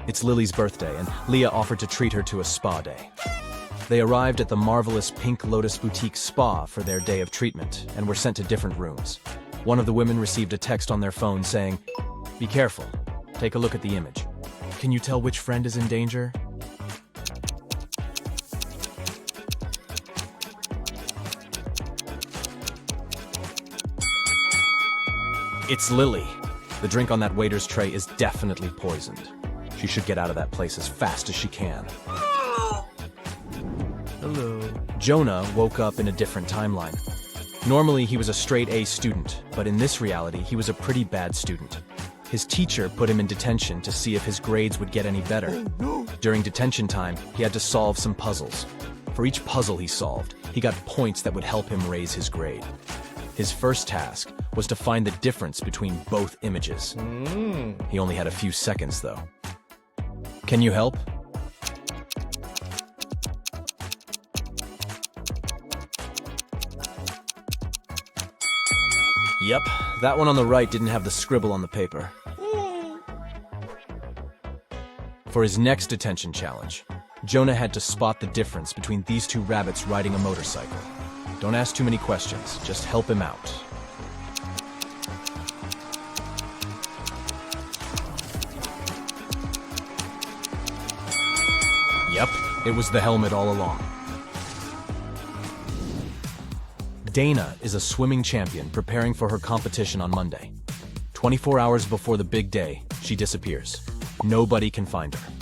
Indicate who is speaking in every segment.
Speaker 1: It's Lily's birthday, and Leah offered to treat her to a spa day. They arrived at the marvelous Pink Lotus Boutique Spa for their day of treatment and were sent to different rooms. One of the women received a text on their phone saying, "Be careful. Take a look at the image. Can you tell which friend is in danger?" It's Lily. The drink on that waiter's tray is definitely poisoned. She should get out of that place as fast as she can. Hello. Jonah woke up in a different timeline. Normally, he was a straight A student, but in this reality, he was a pretty bad student. His teacher put him in detention to see if his grades would get any better. During detention time, he had to solve some puzzles. For each puzzle he solved, he got points that would help him raise his grade. His first task was to find the difference between both images. He only had a few seconds, though. Can you help? Yep, that one on the right didn't have the scribble on the paper. For his next detention challenge, Jonah had to spot the difference between these two rabbits riding a motorcycle. Don't ask too many questions, just help him out. Yep, it was the helmet all along. Dana is a swimming champion preparing for her competition on Monday. 24 hours before the big day, she disappears. Nobody can find her.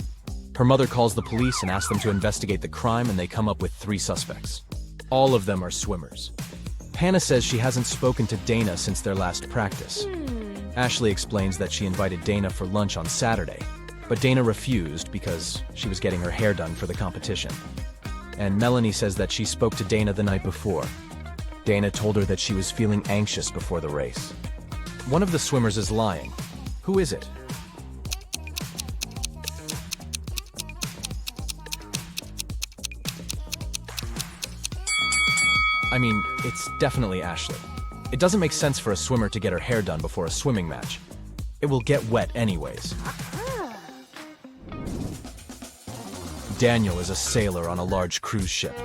Speaker 1: Her mother calls the police and asks them to investigate the crime, and they come up with 3 suspects. All of them are swimmers. Hannah says she hasn't spoken to Dana since their last practice. Ashley explains that she invited Dana for lunch on Saturday, but Dana refused because she was getting her hair done for the competition. And Melanie says that she spoke to Dana the night before. Dana told her that she was feeling anxious before the race. One of the swimmers is lying. Who is it? I mean, it's definitely Ashley. It doesn't make sense for a swimmer to get her hair done before a swimming match. It will get wet anyways. Daniel is a sailor on a large cruise ship.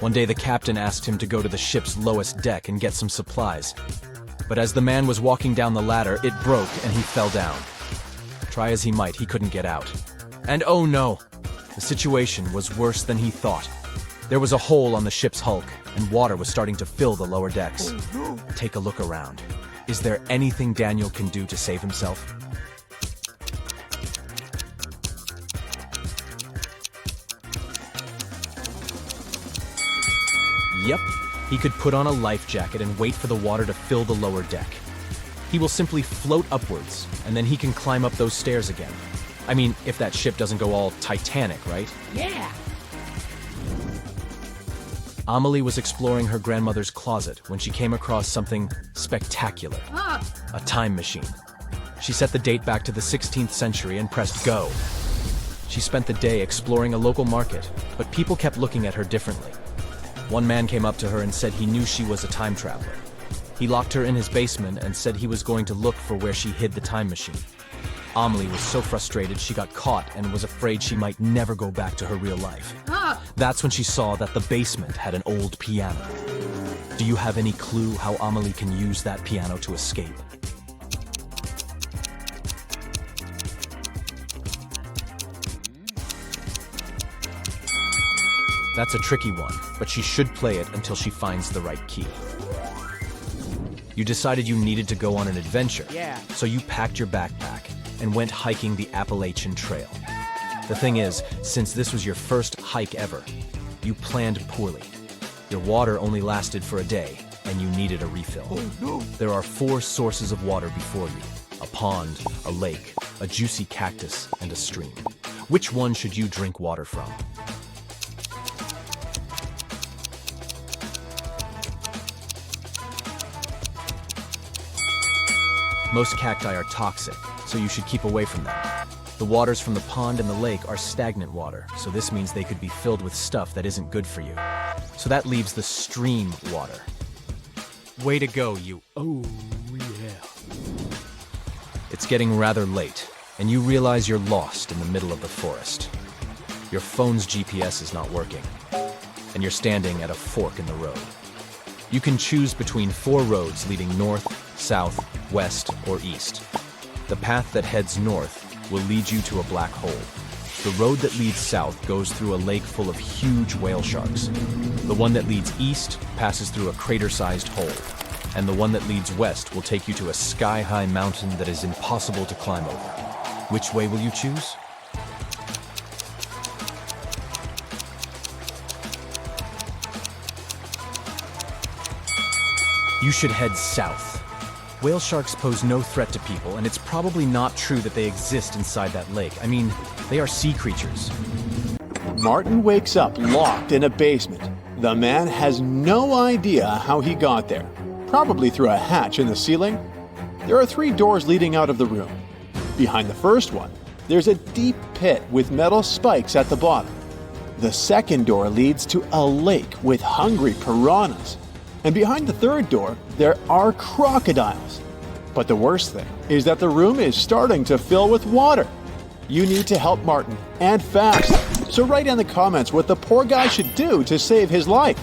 Speaker 1: One day the captain asked him to go to the ship's lowest deck and get some supplies. But as the man was walking down the ladder, it broke and he fell down. Try as he might, he couldn't get out. And oh no! The situation was worse than he thought. There was a hole on the ship's hulk, and water was starting to fill the lower decks. Take a look around. Is there anything Daniel can do to save himself? Yep, he could put on a life jacket and wait for the water to fill the lower deck. He will simply float upwards, and then he can climb up those stairs again. I mean, if that ship doesn't go all Titanic, right?
Speaker 2: Yeah!
Speaker 1: Amelie was exploring her grandmother's closet when she came across something spectacular. A time machine. She set the date back to the 16th century and pressed go. She spent the day exploring a local market, but people kept looking at her differently. One man came up to her and said he knew she was a time traveler. He locked her in his basement and said he was going to look for where she hid the time machine. Amelie was so frustrated she got caught and was afraid she might never go back to her real life. That's when she saw that the basement had an old piano. Do you have any clue how Amelie can use that piano to escape? That's a tricky one, but she should play it until she finds the right key. You decided you needed to go on an adventure, so you packed your backpack and went hiking the Appalachian Trail. The thing is, since this was your first hike ever, you planned poorly. Your water only lasted for a day, and you needed a refill. There are 4 sources of water before you: a pond, a lake, a juicy cactus, and a stream. Which one should you drink water from? Most cacti are toxic, so you should keep away from them. The waters from the pond and the lake are stagnant water, so this means they could be filled with stuff that isn't good for you. So that leaves the stream water. Way to go, you. Oh, yeah. It's getting rather late, and you realize you're lost in the middle of the forest. Your phone's GPS is not working, and you're standing at a fork in the road. You can choose between 4 roads leading north, south, west, or east. The path that heads north will lead you to a black hole. The road that leads south goes through a lake full of huge whale sharks. The one that leads east passes through a crater-sized hole. And the one that leads west will take you to a sky-high mountain that is impossible to climb over. Which way will you choose? You should head south. Whale sharks pose no threat to people, and it's probably not true that they exist inside that lake. I mean, they are sea creatures.
Speaker 2: Martin wakes up locked in a basement. The man has no idea how he got there. Probably through a hatch in the ceiling. There are 3 doors leading out of the room. Behind the first one, there's a deep pit with metal spikes at the bottom. The second door leads to a lake with hungry piranhas. And behind the third door, there are crocodiles. But the worst thing is that the room is starting to fill with water. You need to help Martin, and fast. So write in the comments what the poor guy should do to save his life.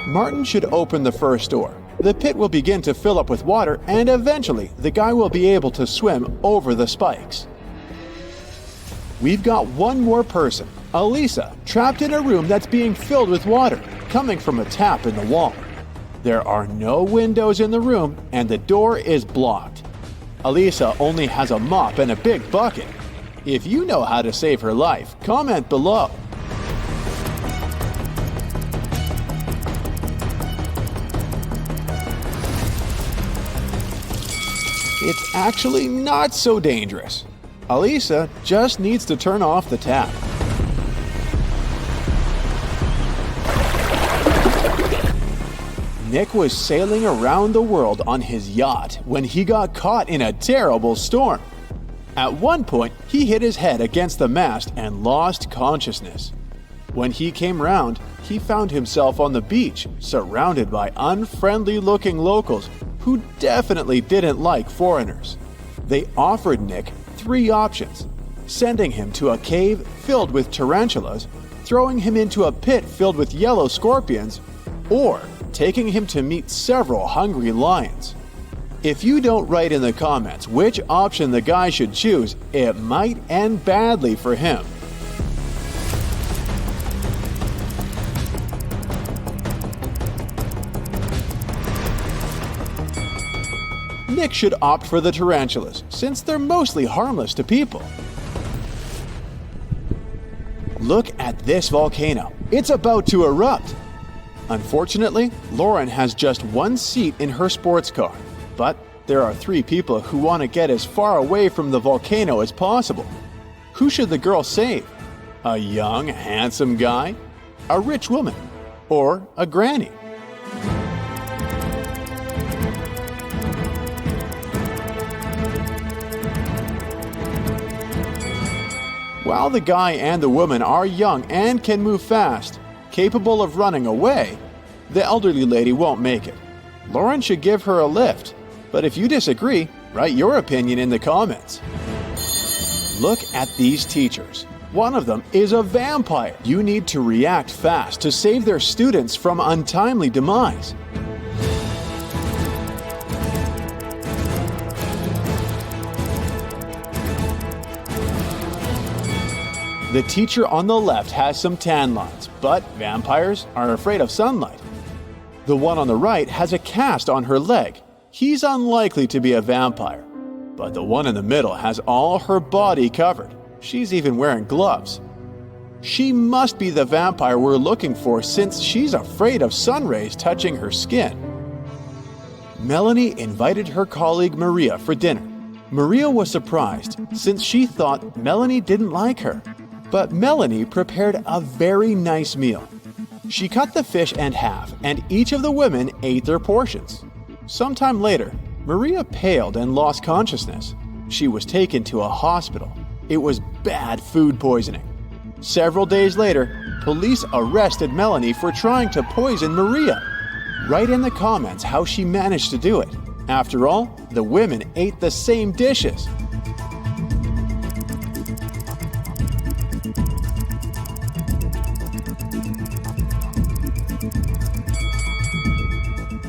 Speaker 2: Martin should open the first door. The pit will begin to fill up with water, and eventually the guy will be able to swim over the spikes. We've got one more person, Elisa, trapped in a room that's being filled with water, coming from a tap in the wall. There are no windows in the room, and the door is blocked. Elisa only has a mop and a big bucket. If you know how to save her life, comment below. It's actually not so dangerous. Elisa just needs to turn off the tap. Nick was sailing around the world on his yacht when he got caught in a terrible storm. At one point, he hit his head against the mast and lost consciousness. When he came round, he found himself on the beach, surrounded by unfriendly-looking locals who definitely didn't like foreigners. They offered Nick 3 options: sending him to a cave filled with tarantulas, throwing him into a pit filled with yellow scorpions, or taking him to meet several hungry lions. If you don't write in the comments which option the guy should choose, it might end badly for him. Nick should opt for the tarantulas, since they're mostly harmless to people. Look at this volcano. It's about to erupt. Unfortunately, Lauren has just 1 seat in her sports car, but there are 3 people who want to get as far away from the volcano as possible. Who should the girl save? A young, handsome guy? A rich woman? Or a granny? While the guy and the woman are young and can move fast, capable of running away, the elderly lady won't make it. Lauren should give her a lift, but if you disagree, write your opinion in the comments. Look at these teachers. One of them is a vampire. You need to react fast to save their students from untimely demise. The teacher on the left has some tan lines, but vampires are afraid of sunlight. The one on the right has a cast on her leg. He's unlikely to be a vampire. But the one in the middle has all her body covered. She's even wearing gloves. She must be the vampire we're looking for, since she's afraid of sun rays touching her skin. Melanie invited her colleague Maria for dinner. Maria was surprised, since she thought Melanie didn't like her. But Melanie prepared a very nice meal. She cut the fish in half, and each of the women ate their portions. Sometime later, Maria paled and lost consciousness. She was taken to a hospital. It was bad food poisoning. Several days later, Police arrested Melanie for trying to poison Maria. Write in the comments how she managed to do it. After all, the women ate the same dishes.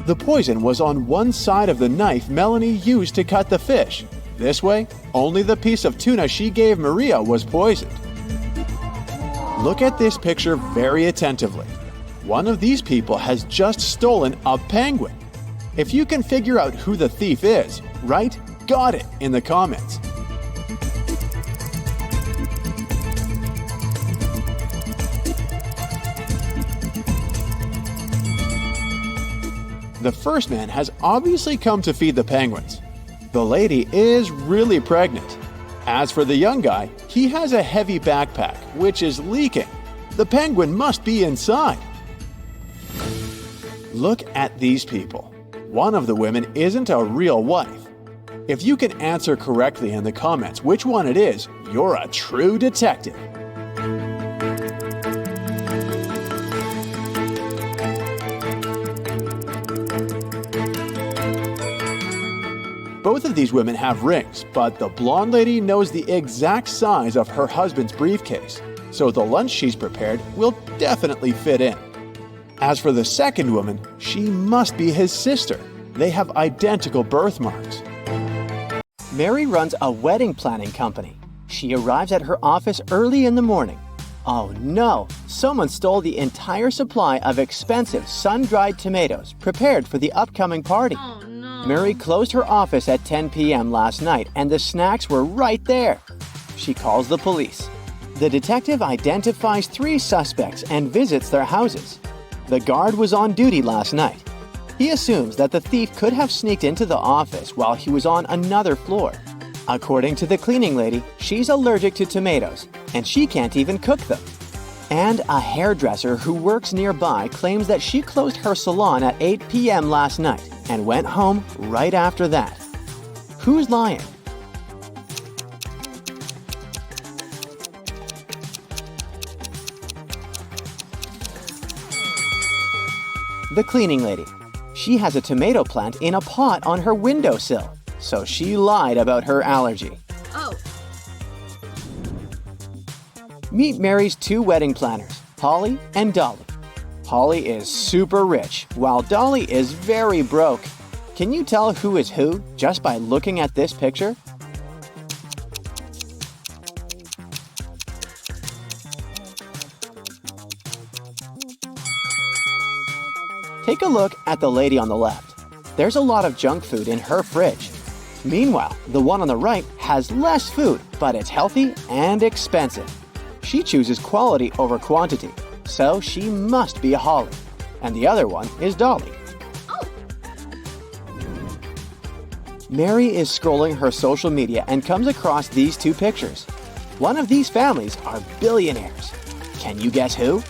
Speaker 2: The poison was on one side of the knife Melanie used to cut the fish. This way, only the piece of tuna she gave Maria was poisoned. Look at this picture very attentively. One of these people has just stolen a penguin. If you can figure out who the thief is, write "Got it" in the comments. The first man has obviously come to feed the penguins. The lady is really pregnant. As for the young guy, he has a heavy backpack, which is leaking. The penguin must be inside. Look at these people. One of the women isn't a real wife. If you can answer correctly in the comments which one it is, you're a true detective. Both of these women have rings, but the blonde lady knows the exact size of her husband's briefcase, so the lunch she's prepared will definitely fit in. As for the second woman, she must be his sister. They have identical birthmarks.
Speaker 3: Mary runs a wedding planning company. She arrives at her office early in the morning. Oh no! Someone stole the entire supply of expensive sun-dried tomatoes prepared for the upcoming party.
Speaker 4: Oh no.
Speaker 3: Mary closed her office at 10 p.m. last night and the snacks were right there. She calls the police. The detective identifies 3 suspects and visits their houses. The guard was on duty last night. He assumes that the thief could have sneaked into the office while he was on another floor. According to the cleaning lady, she's allergic to tomatoes, and she can't even cook them. And a hairdresser who works nearby claims that she closed her salon at 8 p.m. last night and went home right after that. Who's lying? The cleaning lady. She has a tomato plant in a pot on her windowsill, so she lied about her allergy.
Speaker 4: Oh.
Speaker 3: Meet Mary's 2 wedding planners, Holly and Dolly. Holly is super rich, while Dolly is very broke. Can you tell who is who just by looking at this picture? Take a look at the lady on the left. There's a lot of junk food in her fridge. Meanwhile, the one on the right has less food, but it's healthy and expensive. She chooses quality over quantity, so she must be Holly. And the other one is Dolly.
Speaker 4: Oh.
Speaker 3: Mary is scrolling her social media and comes across these 2 pictures. One of these families are billionaires. Can you guess who?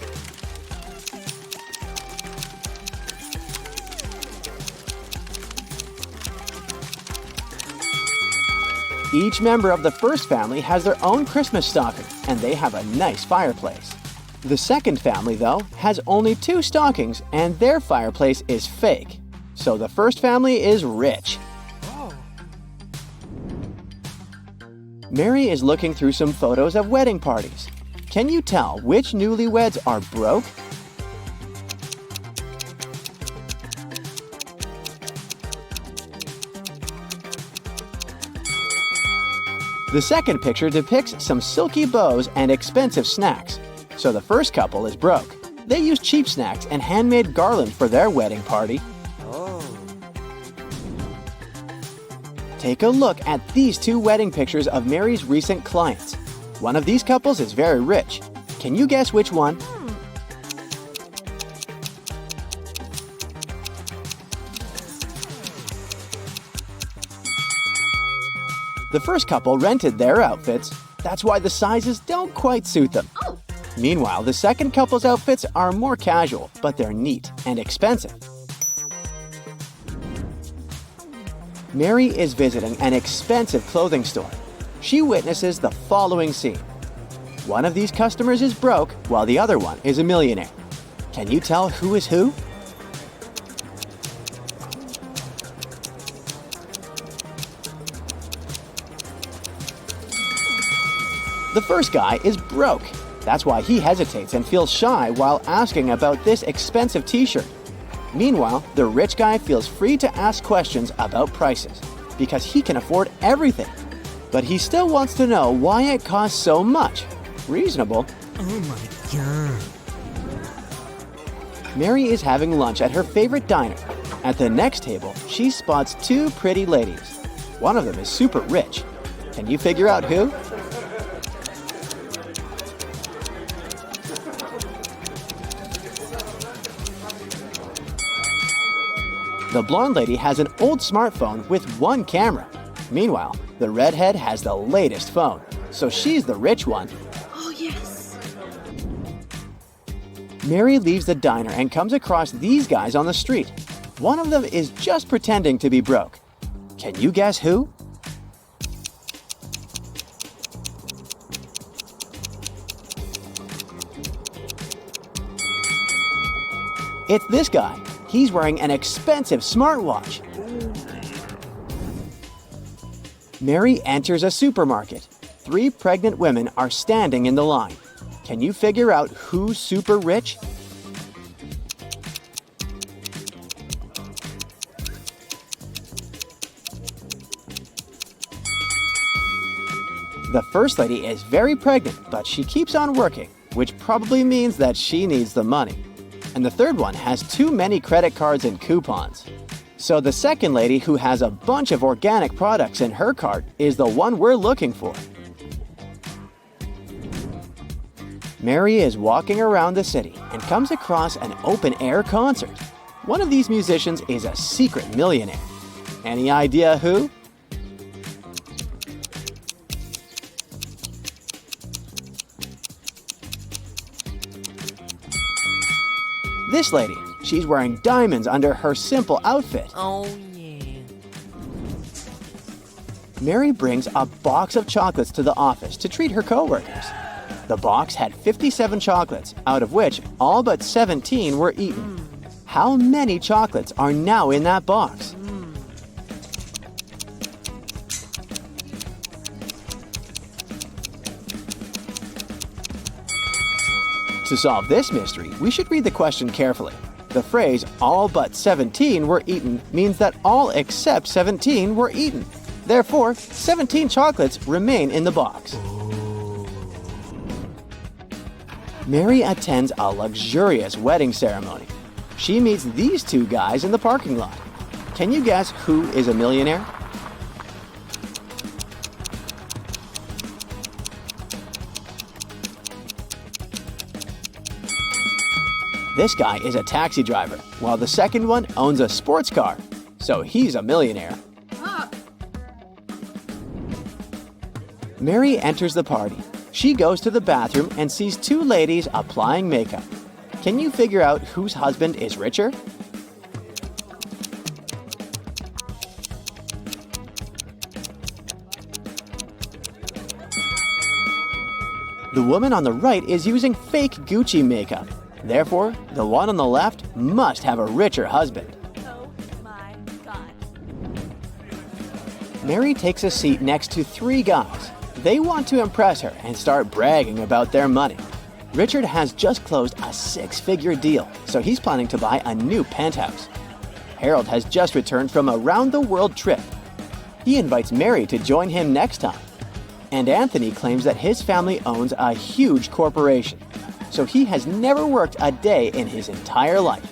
Speaker 3: Each member of the first family has their own Christmas stocking, and they have a nice fireplace. The second family, though, has only 2 stockings, and their fireplace is fake. So the first family is rich. Mary is looking through some photos of wedding parties. Can you tell which newlyweds are broke? The second picture depicts some silky bows and expensive snacks. So the first couple is broke. They use cheap snacks and handmade garland for their wedding party. Take a look at these 2 wedding pictures of Mary's recent clients. One of these couples is very rich. Can you guess which one? The first couple rented their outfits. That's why the sizes don't quite suit them.
Speaker 4: Oh.
Speaker 3: Meanwhile, the second couple's outfits are more casual, but they're neat and expensive. Mary is visiting an expensive clothing store. She witnesses the following scene. One of these customers is broke, while the other one is a millionaire. Can you tell who is who? The first guy is broke. That's why he hesitates and feels shy while asking about this expensive t-shirt. Meanwhile, the rich guy feels free to ask questions about prices because he can afford everything. But he still wants to know why it costs so much. Reasonable.
Speaker 4: Oh my god.
Speaker 3: Mary is having lunch at her favorite diner. At the next table, she spots two pretty ladies. One of them is super rich. Can you figure out who? The blonde lady has an old smartphone with one camera. Meanwhile, the redhead has the latest phone, so she's the rich one.
Speaker 4: Oh yes.
Speaker 3: Mary leaves the diner and comes across these guys on the street. One of them is just pretending to be broke. Can you guess who? It's this guy. He's wearing an expensive smartwatch. Mary enters a supermarket. 3 pregnant women are standing in the line. Can you figure out who's super rich? The first lady is very pregnant, but she keeps on working, which probably means that she needs the money. And the third one has too many credit cards and coupons. So the second lady, who has a bunch of organic products in her cart, is the one we're looking for. Mary is walking around the city and comes across an open-air concert. One of these musicians is a secret millionaire. Any idea who? This lady, she's wearing diamonds under her simple outfit.
Speaker 4: Oh yeah.
Speaker 3: Mary brings a box of chocolates to the office to treat her coworkers. The box had 57 chocolates, out of which all but 17 were eaten. How many chocolates are now in that box? To solve this mystery, we should read the question carefully. The phrase, all but 17 were eaten, means that all except 17 were eaten. Therefore, 17 chocolates remain in the box. Mary attends a luxurious wedding ceremony. She meets these 2 guys in the parking lot. Can you guess who is a millionaire? This guy is a taxi driver, while the second one owns a sports car. So he's a millionaire. Mary enters the party. She goes to the bathroom and sees 2 ladies applying makeup. Can you figure out whose husband is richer? The woman on the right is using fake Gucci makeup. Therefore, the one on the left must have a richer husband.
Speaker 4: Oh my god.
Speaker 3: Mary takes a seat next to 3 guys. They want to impress her and start bragging about their money. Richard has just closed a 6-figure deal, so he's planning to buy a new penthouse. Harold has just returned from a round-the-world trip. He invites Mary to join him next time. And Anthony claims that his family owns a huge corporation, so he has never worked a day in his entire life.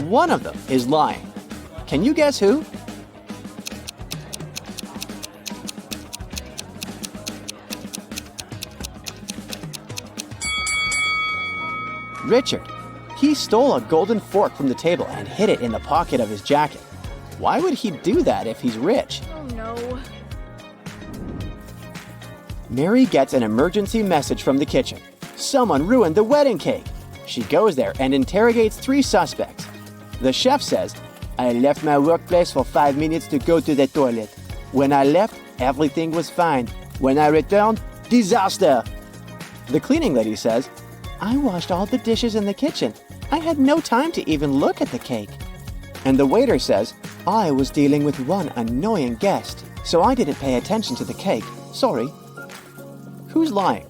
Speaker 3: One of them is lying. Can you guess who? Richard. He stole a golden fork from the table and hid it in the pocket of his jacket. Why would he do that if he's rich?
Speaker 4: Oh no.
Speaker 3: Mary gets an emergency message from the kitchen. Someone ruined the wedding cake. She goes there and interrogates 3 suspects. The chef says, I left my workplace for 5 minutes to go to the toilet. When I left, everything was fine. When I returned, disaster. The cleaning lady says, I washed all the dishes in the kitchen. I had no time to even look at the cake. And the waiter says, I was dealing with one annoying guest, so I didn't pay attention to the cake. Sorry. Who's lying?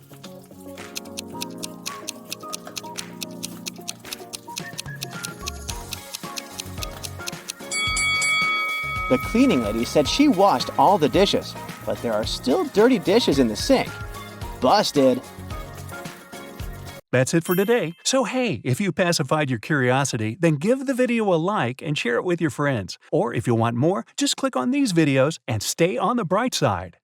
Speaker 3: The cleaning lady said she washed all the dishes, but there are still dirty dishes in the sink. Busted!
Speaker 5: That's it for today. So hey, if you pacified your curiosity, then give the video a like and share it with your friends. Or if you want more, just click on these videos and stay on the bright side.